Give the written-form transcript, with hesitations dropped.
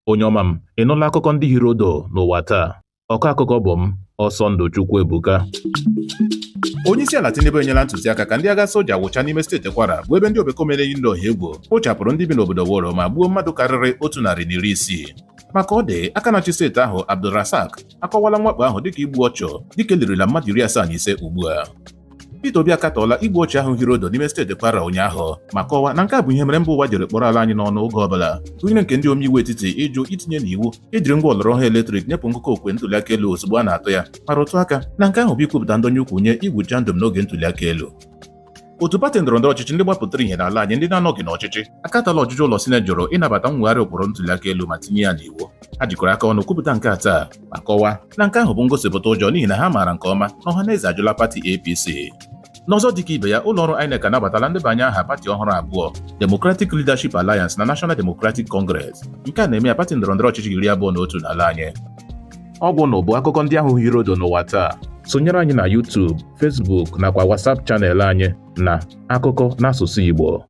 Onye ọma m, ị nụla akụkọ ndị hiri odo n'ụwa taa? Ọkọ akụkọ bụ m, Ọsọndụ Chukwuebuka. Onyeisiala Tinubu enyela ntụziaka ka ndị agha soja wụcha n'ime steeti Kwara bụ ebe ndị obekomere yi n'ọha egwu kpochapụrụ ndị bi n'obodo Woro ma gbuo mmadụ karịrị 160. Maka ọ dị aka na-achị steeti ahụ Abdulrasak akọwala mwakpo ahụ dịka igbu ọchụ dịka elirila mmadụ 75 ugbu a. Peter Obi akatọọla igbu ọchụ ahụ hiri odo n'ime steeti Kwara ụnyaahụ ma kọwaa na nke a bụ ihe mere mba ụwa jiri kpọrọ ala anyị n'ọnụ oge ọbụla gụnyere nke ndị omeiwu etiti ịjụ itinye n'iwu ejiri ngwa ọlọrọ ọhụụ eletrik nyepụ ngụkọ okwe ntụliaka elu ozugbo a na-atụ ya ma rụtụ aka na nke ahụ bụ ikwupụta ndonye ukwu nye igwucha ndụ n'oge ntụliaka elu. Otu pati ndọrọndọrọ ọchịchị ndị gbapụtara ihe n'ala anyị ndị na-anọghị n'ọchịchị akatala ọchịchị ụlọ Sineti jụrụ ịnabata mwegharị ụkpụrụ ntụliaka elu ma tinye ya n'iwu. Ha jikọrọ aka ọnụ kwupụta nke a taa ma kọwaa na nke ahụ bụ ngosipụta ụjọ n'ihi na ha maara nke ọma na ọhaneze ajụla pati APC. N'ọzọ dịka ibe ya, ụlọọrụ INEC anabatala ndebanye aha pati ọhụrụ abụọ, Democratic Leadership Alliance na National Democratic Congress. Nke a na-eme ya pati ndọrọndọrọ ọchịchị 21 n'ala anyị. Ọ bụ na bụ akụkọ ndị ahụ hiri odo n'ụwa taa. Sonyere anyị na YouTube, Facebook nakwa WhatsApp chanel anyị na Akụkọ n'asụsụ Igbo.